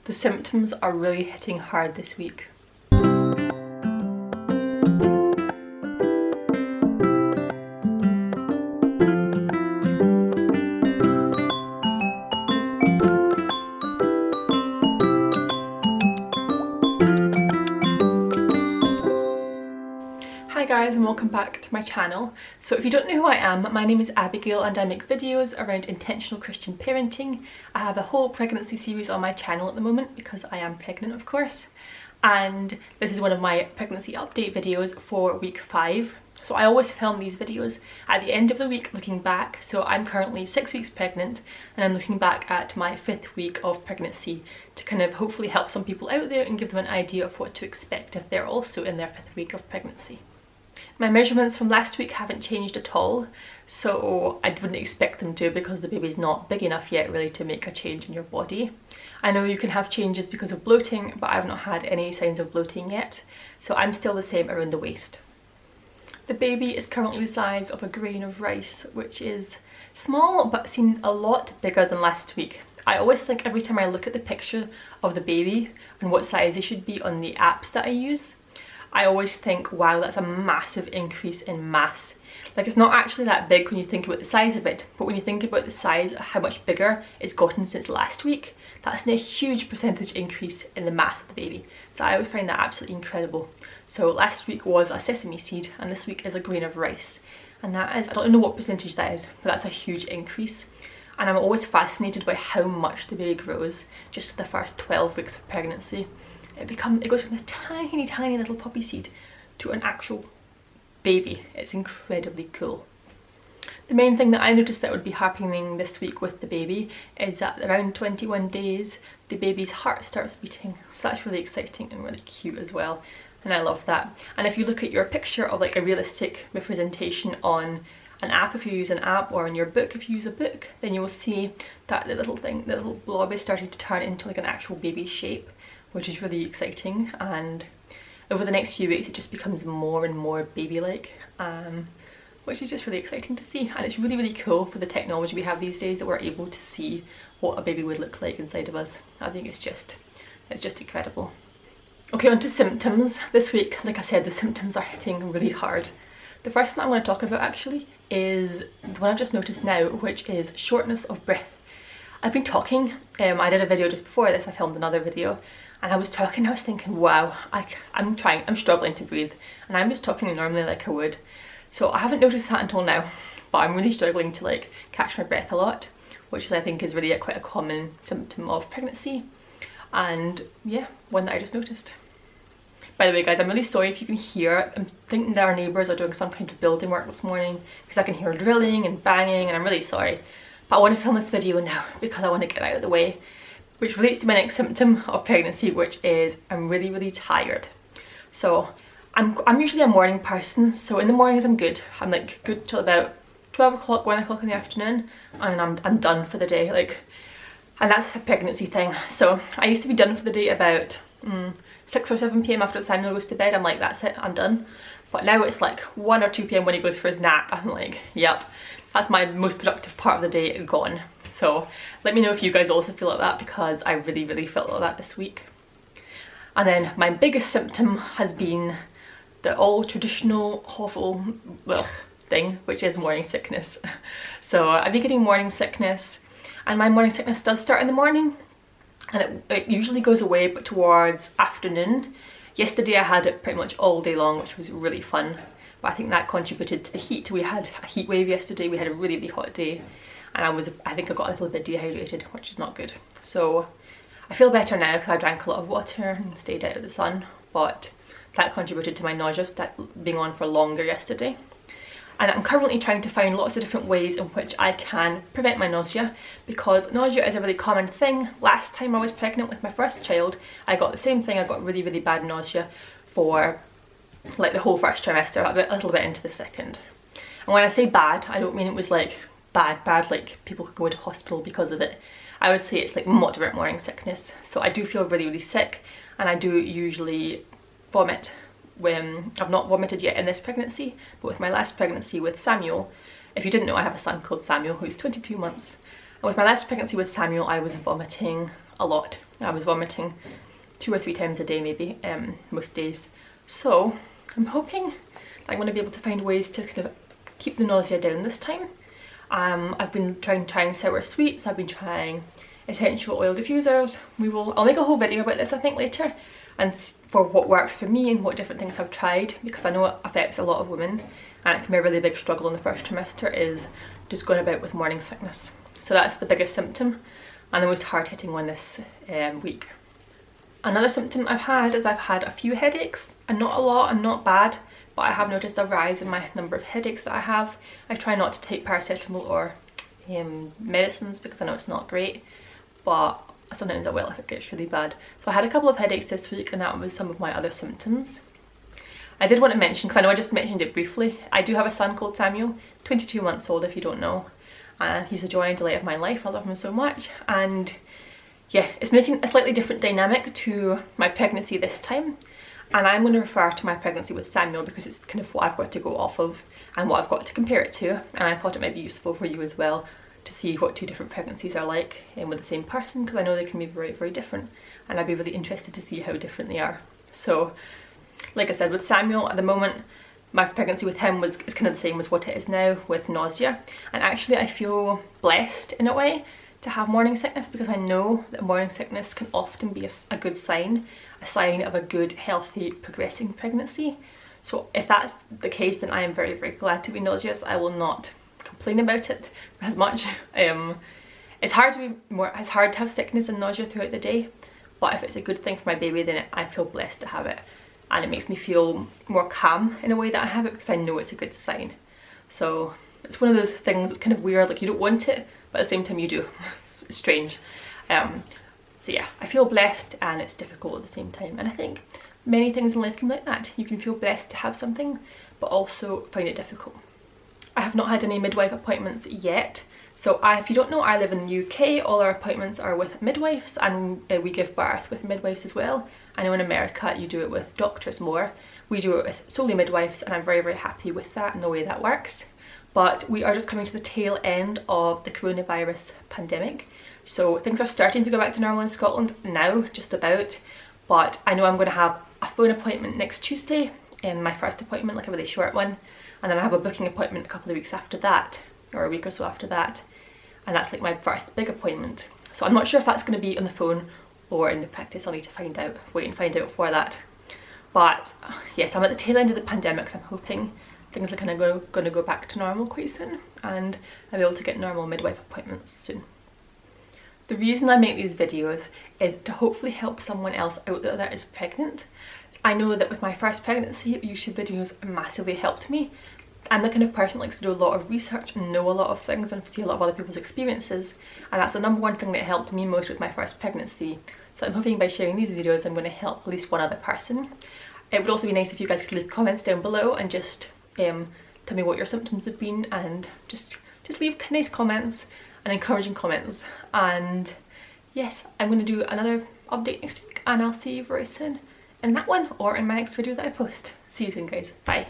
The symptoms are really hitting hard this week. Hi guys, and welcome back to my channel. So if you don't know who I am, my name is Abigail and I make videos around intentional Christian parenting. I have a whole pregnancy series on my channel at the moment because I am pregnant, of course. And this is one of my pregnancy update videos for week 5. So I always film these videos at the end of the week looking back. So I'm currently 6 weeks pregnant and I'm looking back at my 5th week of pregnancy to kind of hopefully help some people out there and give them an idea of what to expect if they're also in their 5th week of pregnancy. My measurements from last week haven't changed at all, so I wouldn't expect them to because the baby's not big enough yet really to make a change in your body. I know you can have changes because of bloating, but I've not had any signs of bloating yet, so I'm still the same around the waist. The baby is currently the size of a grain of rice, which is small but seems a lot bigger than last week. I always think every time I look at the picture of the baby and what size they should be on the apps that I use, I always think, wow, that's a massive increase in mass. Like, it's not actually that big when you think about the size of it, but when you think about the size of how much bigger it's gotten since last week, that's a huge percentage increase in the mass of the baby. So I always find that absolutely incredible. So last week was a sesame seed and this week is a grain of rice. And that is, I don't know what percentage that is, but that's a huge increase. And I'm always fascinated by how much the baby grows just the first 12 weeks of pregnancy. It goes from this tiny little poppy seed to an actual baby. It's incredibly cool. The main thing that I noticed that would be happening this week with the baby is that around 21 days the baby's heart starts beating. So that's really exciting and really cute as well, and I love that. And if you look at your picture of like a realistic representation on an app, if you use an app, or in your book if you use a book, then you will see that the little blob is starting to turn into like an actual baby shape, which is really exciting. And over the next few weeks it just becomes more and more baby-like, which is just really exciting to see. And it's really cool for the technology we have these days that we're able to see what a baby would look like inside of us. I think it's just incredible. Okay, on to symptoms. This week, like I said, the symptoms are hitting really hard. The first thing I want to talk about actually is the one I've just noticed now, which is shortness of breath. I've been talking, I did a video just before this, I filmed another video, and I was talking, I was thinking, wow, I'm struggling to breathe, and I'm just talking normally like I would. So I haven't noticed that until now, but I'm really struggling to like catch my breath a lot, which I think is really quite a common symptom of pregnancy, and yeah, one that I just noticed. By the way guys, I'm really sorry if you can hear, I'm thinking that our neighbours are doing some kind of building work this morning, because I can hear drilling and banging, and I'm really sorry. But I want to film this video now because I want to get out of the way, which relates to my next symptom of pregnancy, which is I'm really tired. So I'm usually a morning person, so in the mornings I'm good. I'm like good till about 12 o'clock, 1 o'clock in the afternoon, and then I'm done for the day. Like, and that's a pregnancy thing. So I used to be done for the day about 6 or 7 p.m. after Samuel goes to bed. I'm like, that's it, I'm done. But now it's like 1 or 2 p.m. when he goes for his nap. I'm like, yep, that's my most productive part of the day gone. So let me know if you guys also feel like that, because I really felt like that this week. And then my biggest symptom has been the all traditional awful thing, which is morning sickness. So I've been getting morning sickness, and my morning sickness does start in the morning, and it usually goes away but towards afternoon. Yesterday I had it pretty much all day long, which was really fun, but I think that contributed to the heat. We had a heat wave yesterday, we had a really hot day, and I think I got a little bit dehydrated, which is not good. So I feel better now because I drank a lot of water and stayed out of the sun, but that contributed to my nausea, that being on for longer yesterday. And I'm currently trying to find lots of different ways in which I can prevent my nausea, because nausea is a really common thing. Last time I was pregnant with my first child, I got the same thing. I got really bad nausea for like the whole first trimester, a little bit into the second. And when I say bad, I don't mean it was like bad like people could go into hospital because of it. I would say it's like moderate morning sickness. So I do feel really sick, and I do usually vomit. When I've not vomited yet in this pregnancy, but with my last pregnancy with Samuel, if you didn't know, I have a son called Samuel who's 22 months, and with my last pregnancy with Samuel I was vomiting a lot. I was vomiting 2 or 3 times a day maybe, most days. So I'm hoping I'm going to be able to find ways to kind of keep the nausea down this time. I've been trying sour sweets, I've been trying essential oil diffusers. I'll make a whole video about this I think later, and for what works for me and what different things I've tried, because I know it affects a lot of women and it can be a really big struggle in the first trimester, is just going about with morning sickness. So that's the biggest symptom and the most hard-hitting one this week. Another symptom I've had is I've had a few headaches, and not a lot and not bad, but I have noticed a rise in my number of headaches that I have. I try not to take paracetamol or medicines because I know it's not great, but sometimes I will if it gets really bad. So I had a couple of headaches this week, and that was some of my other symptoms. I did want to mention, because I know I just mentioned it briefly, I do have a son called Samuel, 22 months old if you don't know, and he's the joy and delight of my life. I love him so much, and yeah, it's making a slightly different dynamic to my pregnancy this time, and I'm going to refer to my pregnancy with Samuel because it's kind of what I've got to go off of and what I've got to compare it to, and I thought it might be useful for you as well to see what 2 different pregnancies are like with the same person, because I know they can be very, very different, and I'd be really interested to see how different they are. So like I said, with Samuel at the moment, my pregnancy with him is kind of the same as what it is now, with nausea, and actually I feel blessed in a way to have morning sickness, because I know that morning sickness can often be a good sign, a sign of a good, healthy, progressing pregnancy. So if that's the case, then I am very, very glad to be nauseous. I will not complain about it as much. It's hard to have sickness and nausea throughout the day, but if it's a good thing for my baby, then I feel blessed to have it, and it makes me feel more calm in a way that I have it, because I know it's a good sign. So it's one of those things that's kind of weird, like you don't want it, but at the same time you do. It's strange. So yeah, I feel blessed and it's difficult at the same time, and I think many things in life can be like that. You can feel blessed to have something but also find it difficult. I have not had any midwife appointments yet, so if you don't know, I live in the UK. All our appointments are with midwives, and we give birth with midwives as well. I know in America you do it with doctors more. We do it with solely midwives, and I'm very, very happy with that and the way that works. But we are just coming to the tail end of the coronavirus pandemic, so things are starting to go back to normal in Scotland now, just about. But I know I'm going to have a phone appointment next Tuesday, my first appointment, like a really short one, and then I have a booking appointment a couple of weeks after that, or a week or so after that, and that's like my first big appointment. So I'm not sure if that's going to be on the phone or in the practice. I'll need to wait and find out for that. But yes, I'm at the tail end of the pandemic, so I'm hoping things are kind of going to go back to normal quite soon, and I'll be able to get normal midwife appointments soon. The reason I make these videos is to hopefully help someone else out there that is pregnant. I know that with my first pregnancy, YouTube videos massively helped me. I'm the kind of person that likes to do a lot of research and know a lot of things and see a lot of other people's experiences, and that's the number one thing that helped me most with my first pregnancy. So I'm hoping by sharing these videos I'm going to help at least one other person. It would also be nice if you guys could leave comments down below and just tell me what your symptoms have been, and just leave nice comments and encouraging comments. And yes, I'm going to do another update next week, and I'll see you very soon in that one or in my next video that I post. See you soon guys, bye.